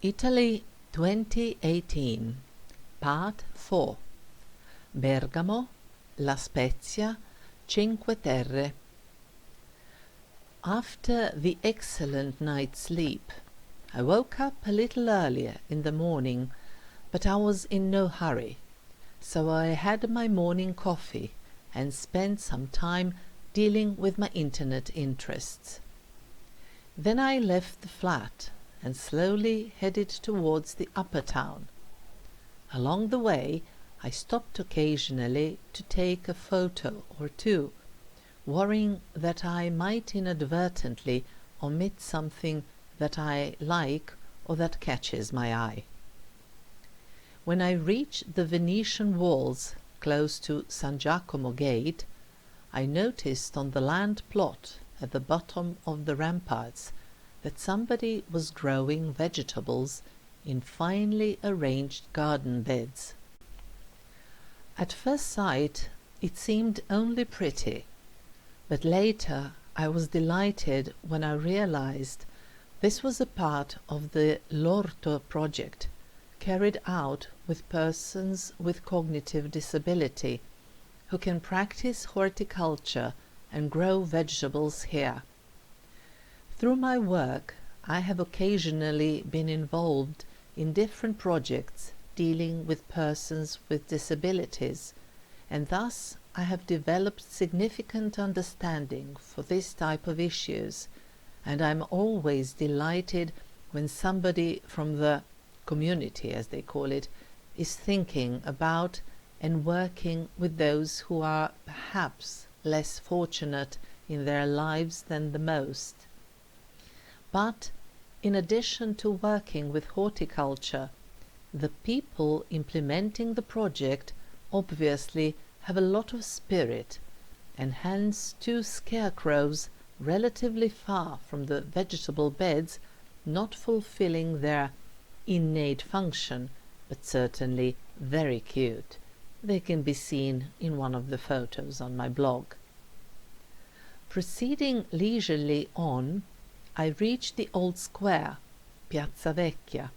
Italy 2018, Part 4. Bergamo, La Spezia, Cinque Terre. After the excellent night's sleep, I woke up a little earlier in the morning, but I was in no hurry, so I had my morning coffee and spent some time dealing with my internet interests. Then I left the flat and slowly headed towards the upper town. Along the way, I stopped occasionally to take a photo or two, worrying that I might inadvertently omit something that I like or that catches my eye. When I reached the Venetian walls close to San Giacomo Gate, I noticed on the land plot at the bottom of the ramparts that somebody was growing vegetables in finely arranged garden beds. At first sight it seemed only pretty, but later I was delighted when I realized this was a part of the l'orto project carried out with persons with cognitive disability who can practice horticulture and grow vegetables here. Through my work, I have occasionally been involved in different projects dealing with persons with disabilities, and thus I have developed significant understanding for this type of issues, and I am always delighted when somebody from the community, as they call it, is thinking about and working with those who are perhaps less fortunate in their lives than the most. But in addition to working with horticulture, the people implementing the project obviously have a lot of spirit, and hence two scarecrows relatively far from the vegetable beds, not fulfilling their innate function, but certainly very cute. They can be seen in one of the photos on my blog. Proceeding leisurely on, I reached the old square, Piazza Vecchia,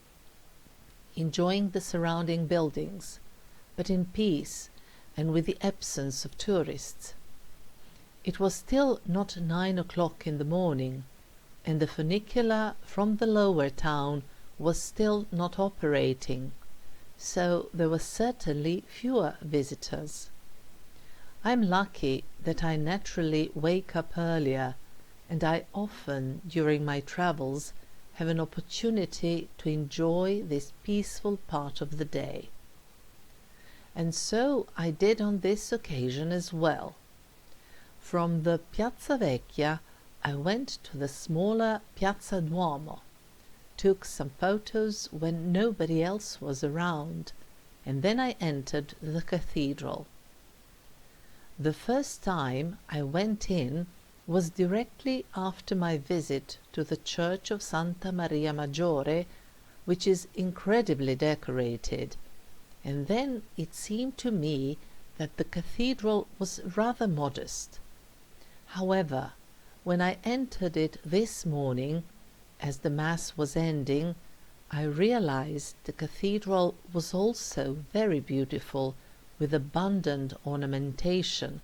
enjoying the surrounding buildings, but in peace and with the absence of tourists. It was still not 9 o'clock in the morning, and the funicular from the lower town was still not operating, so there were certainly fewer visitors. I'm lucky that I naturally wake up earlier, and I often, during my travels, have an opportunity to enjoy this peaceful part of the day. And so I did on this occasion as well. From the Piazza Vecchia I went to the smaller Piazza Duomo, took some photos when nobody else was around, and then I entered the cathedral. The first time I went in was directly after my visit to the church of Santa Maria Maggiore, which is incredibly decorated, and then it seemed to me that the cathedral was rather modest. However, when I entered it this morning, as the Mass was ending, I realized the cathedral was also very beautiful, with abundant ornamentation,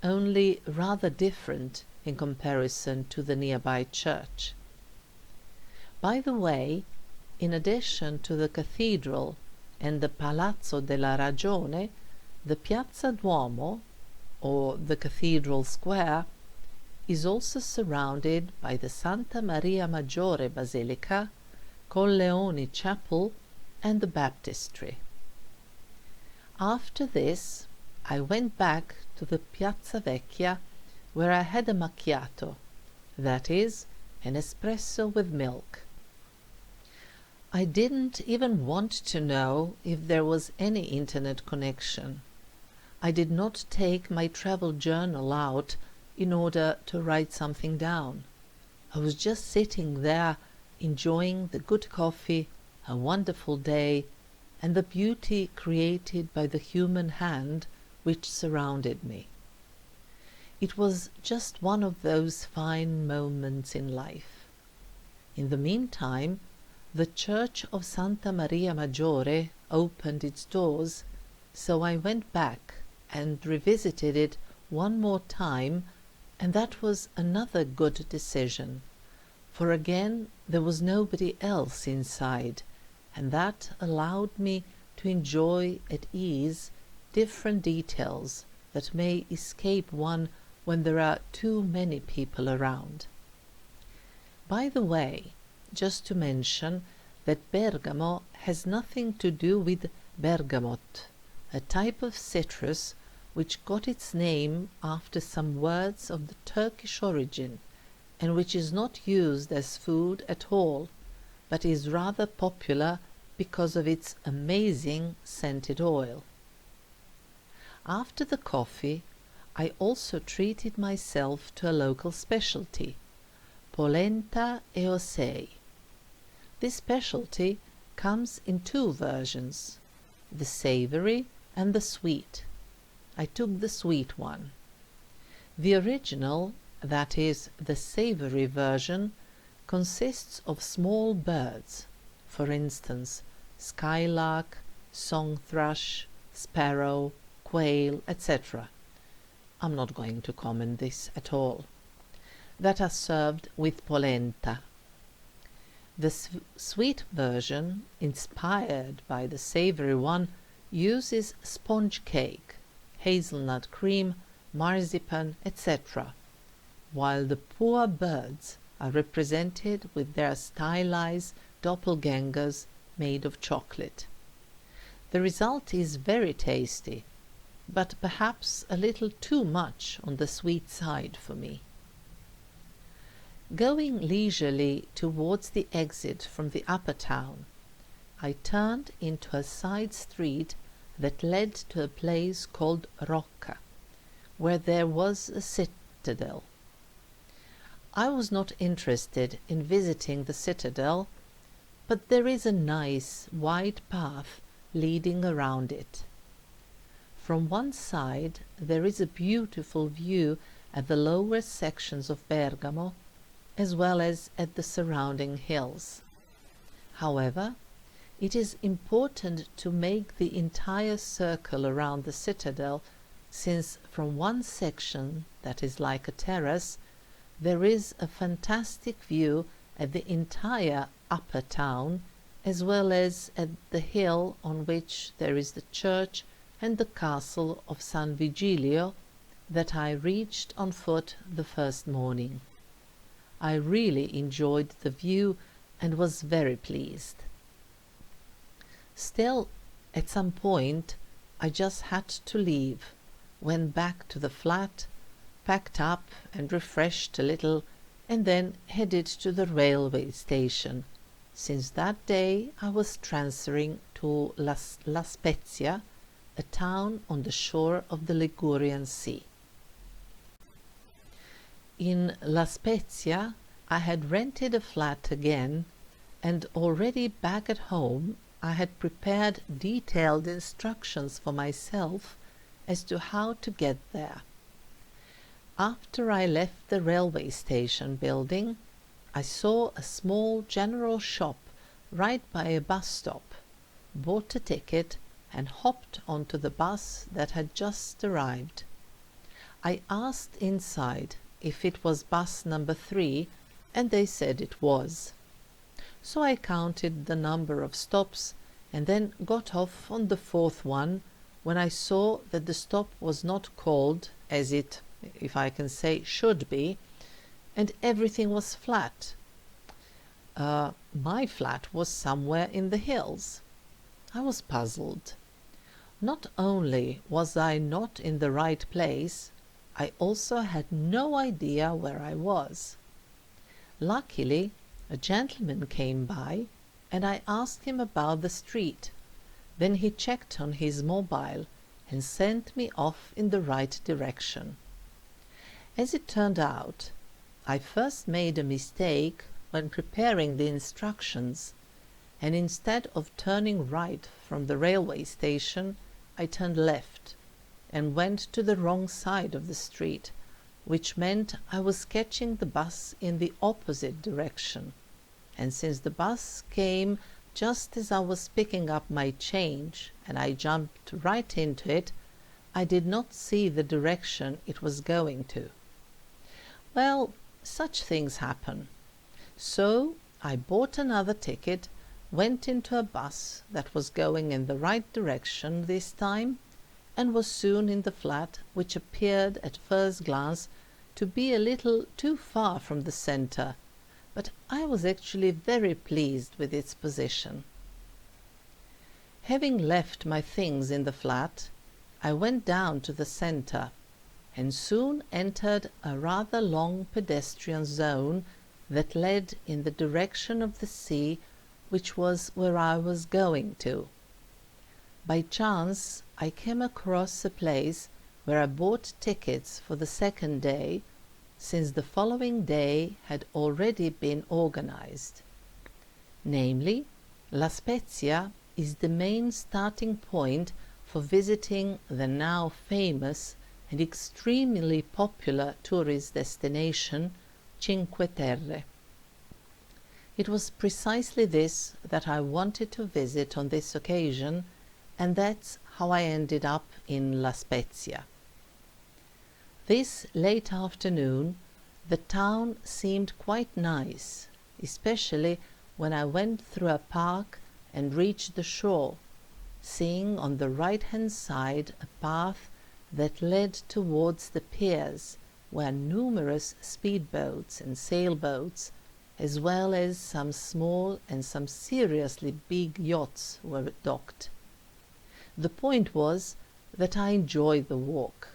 only rather different in comparison to the nearby church. By the way, in addition to the cathedral and the Palazzo della Ragione, the Piazza Duomo, or the Cathedral Square, is also surrounded by the Santa Maria Maggiore Basilica, Colleoni Chapel, and the baptistry. After this, I went back to the Piazza Vecchia, where I had a macchiato, that is, an espresso with milk. I didn't even want to know if there was any internet connection. I did not take my travel journal out in order to write something down. I was just sitting there enjoying the good coffee, a wonderful day, and the beauty created by the human hand which surrounded me. It was just one of those fine moments in life. In the meantime, The church of Santa Maria Maggiore opened its doors, so I went back and revisited it one more time, and that was another good decision, for again there was nobody else inside, and that allowed me to enjoy at ease different details that may escape one when there are too many people around. By the way, just to mention that Bergamo has nothing to do with bergamot, a type of citrus which got its name after some words of the Turkish origin, and which is not used as food at all, but is rather popular because of its amazing scented oil. After the coffee, I also treated myself to a local specialty, polenta e osei. This specialty comes in two versions, the savoury and the sweet. I took the sweet one. The original, that is, the savoury version, consists of small birds, for instance, skylark, song thrush, sparrow, quail, etc. I'm not going to comment this at all, that are served with polenta. The sweet version, inspired by the savoury one, uses sponge cake, hazelnut cream, marzipan, etc., while the poor birds are represented with their stylized doppelgangers made of chocolate. The result is very tasty, but perhaps a little too much on the sweet side for me. Going leisurely towards the exit from the upper town, I turned into a side street that led to a place called Rocca, where there was a citadel. I was not interested in visiting the citadel, but there is a nice wide path leading around it. From one side there is a beautiful view at the lower sections of Bergamo, as well as at the surrounding hills. However, it is important to make the entire circle around the citadel, since from one section, that is like a terrace, there is a fantastic view at the entire upper town, as well as at the hill on which there is the church and the castle of San Vigilio that I reached on foot the first morning. I really enjoyed the view and was very pleased. Still, at some point, I just had to leave, went back to the flat, packed up and refreshed a little, and then headed to the railway station, since that day I was transferring to La Spezia, a town on the shore of the Ligurian Sea. In La Spezia I had rented a flat again, and already back at home I had prepared detailed instructions for myself as to how to get there. After I left the railway station building, I saw a small general shop right by a bus stop, bought a ticket and hopped onto the bus that had just arrived. I asked inside if it was bus number 3, and they said it was. So I counted the number of stops and then got off on the 4th one when I saw that the stop was not called as it, if I can say, should be, and everything was flat. My flat was somewhere in the hills. I was puzzled. Not only was I not in the right place, I also had no idea where I was. Luckily, a gentleman came by, and I asked him about the street. Then he checked on his mobile and sent me off in the right direction. As it turned out, I first made a mistake when preparing the instructions, and instead of turning right from the railway station, I turned left and went to the wrong side of the street, which meant I was catching the bus in the opposite direction. and since the bus came just as I was picking up my change and I jumped right into it, I did not see the direction it was going to. Well, such things happen. So I bought another ticket, went into a bus that was going in the right direction this time, and was soon in the flat, which appeared at first glance to be a little too far from the centre, but I was actually very pleased with its position. Having left my things in the flat, I went down to the centre, and soon entered a rather long pedestrian zone that led in the direction of the sea, which was where I was going to. By chance I came across a place where I bought tickets for the second day, since the following day had already been organized. Namely, La Spezia is the main starting point for visiting the now famous and extremely popular tourist destination Cinque Terre. It was precisely this that I wanted to visit on this occasion, and that's how I ended up in La Spezia. This late afternoon the town seemed quite nice, especially when I went through a park and reached the shore, seeing on the right-hand side a path that led towards the piers, where numerous speedboats and sailboats, as well as some small and some seriously big yachts, were docked. The point was that I enjoyed the walk.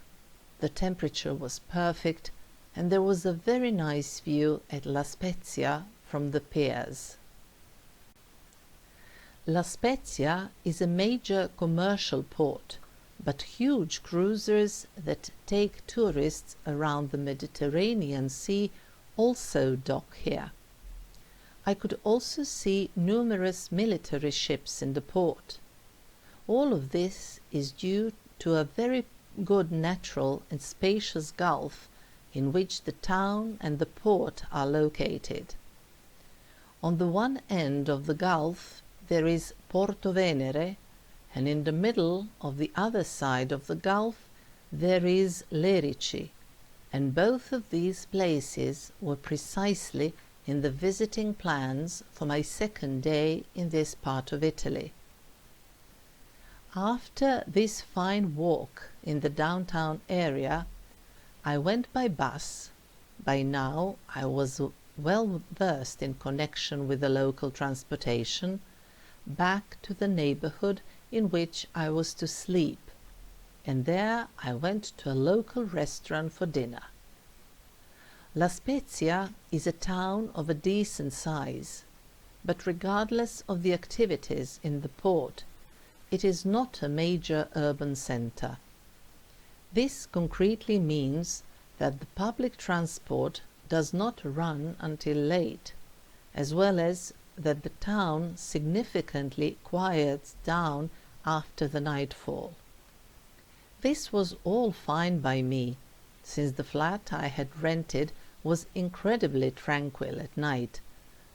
The temperature was perfect, and there was a very nice view at La Spezia from the piers. La Spezia is a major commercial port, but huge cruisers that take tourists around the Mediterranean Sea also dock here. I could also see numerous military ships in the port. All of this is due to a very good natural and spacious gulf in which the town and the port are located. On the one end of the gulf there is Porto Venere, and in the middle of the other side of the gulf there is Lerici, and both of these places were precisely in the visiting plans for my second day in this part of Italy. After this fine walk in the downtown area, I went by bus. By now I was well versed in connection with the local transportation, back to the neighborhood in which I was to sleep, and there I went to a local restaurant for dinner. La Spezia is a town of a decent size, but regardless of the activities in the port, it is not a major urban center. This concretely means that the public transport does not run until late, as well as that the town significantly quiets down after the nightfall. This was all fine by me, since the flat I had rented was incredibly tranquil at night,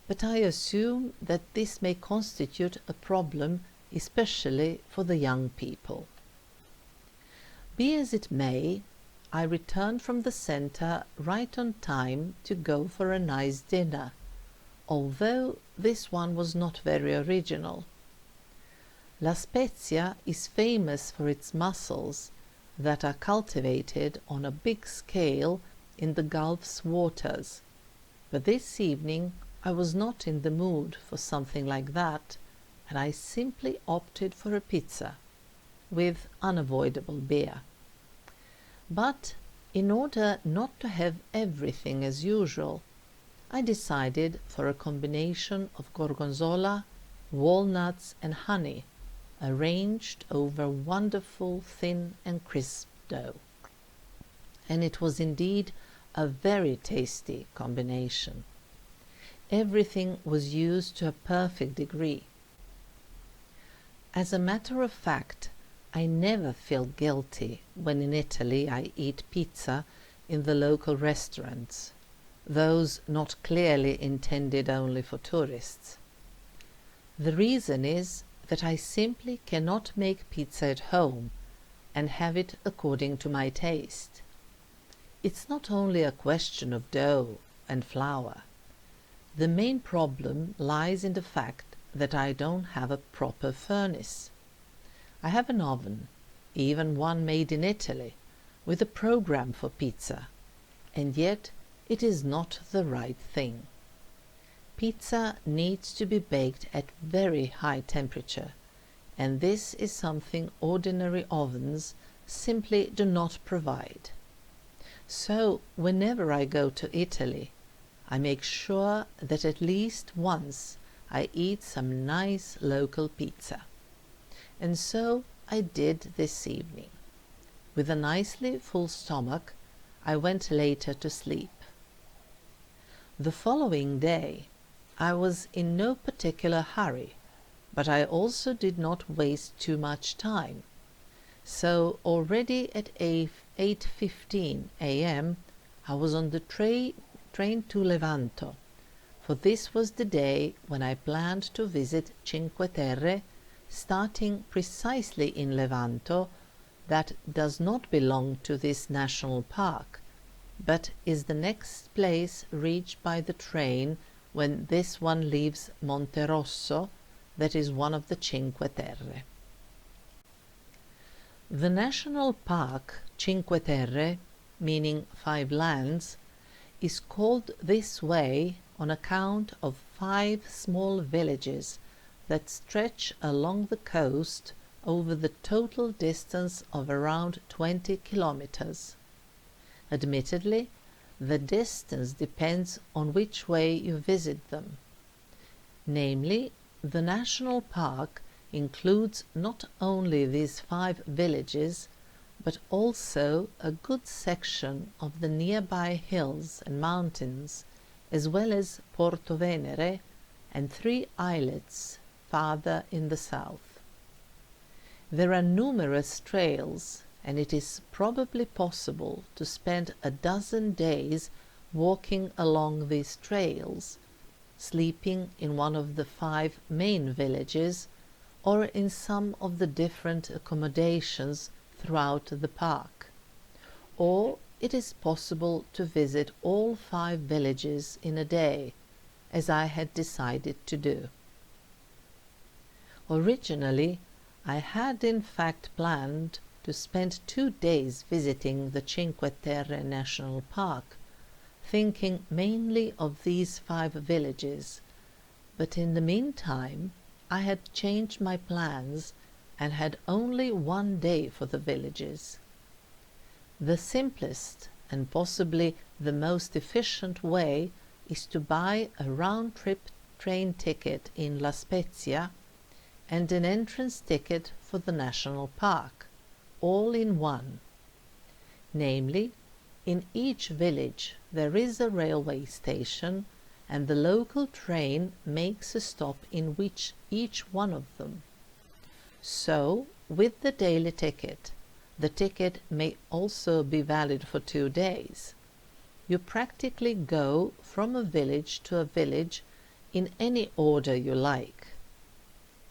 but I assume that this may constitute a problem, especially for the young people. Be as it may, I returned from the centre right on time to go for a nice dinner, although this one was not very original. La Spezia is famous for its mussels that are cultivated on a big scale in the Gulf's waters, but this evening I was not in the mood for something like that, and I simply opted for a pizza, with unavoidable beer. But in order not to have everything as usual, I decided for a combination of gorgonzola, walnuts and honey, arranged over wonderful thin and crisp dough. And it was indeed a very tasty combination. Everything was used to a perfect degree. As a matter of fact, I never feel guilty when in Italy I eat pizza in the local restaurants. those not clearly intended only for tourists. The reason is that I simply cannot make pizza at home and have it according to my taste. It's not only a question of dough and flour. The main problem lies in the fact that I don't have a proper furnace. I have an oven, even one made in Italy, with a program for pizza, and yet it is not the right thing. Pizza needs to be baked at very high temperature, and this is something ordinary ovens simply do not provide. So whenever I go to Italy, I make sure that at least once I eat some nice local pizza. And so I did this evening. With a nicely full stomach, I went later to sleep. The following day, I was in no particular hurry, but I also did not waste too much time. So already at 8:15 a.m. I was on the train to Levanto, for this was the day when I planned to visit Cinque Terre, starting precisely in Levanto, that does not belong to this national park, but is the next place reached by the train when this one leaves Monterosso, that is one of the Cinque Terre. The national park Cinque Terre, meaning 5 lands, is called this way on account of 5 small villages that stretch along the coast over the total distance of around 20 kilometers. Admittedly, the distance depends on which way you visit them. Namely, the national park includes not only these 5 villages, but also a good section of the nearby hills and mountains, as well as Porto Venere and 3 islets farther in the south. There are numerous trails, and it is probably possible to spend a dozen days walking along these trails, sleeping in one of the 5 main villages or in some of the different accommodations throughout the park. Or it is possible to visit all 5 villages in a day, as I had decided to do. Originally, I had in fact planned to spend 2 days visiting the Cinque Terre National Park, thinking mainly of these 5 villages, but in the meantime I had changed my plans and had only 1 day for the villages. The simplest and possibly the most efficient way is to buy a round-trip train ticket in La Spezia and an entrance ticket for the national park, all in one. Namely, in each village there is a railway station, and the local train makes a stop in each one of them. So, with the daily ticket, the ticket may also be valid for 2 days. You practically go from a village to a village in any order you like.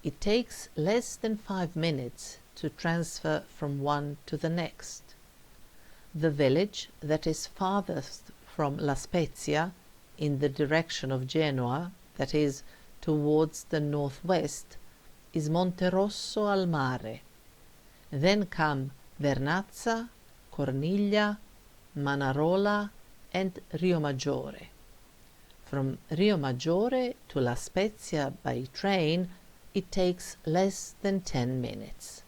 It takes less than 5 minutes to transfer from one to the next. The village that is farthest from La Spezia, in the direction of Genoa, that is, towards the northwest, is Monterosso al Mare. Then come Vernazza, Corniglia, Manarola, and Riomaggiore. From Riomaggiore to La Spezia by train it takes less than 10 minutes.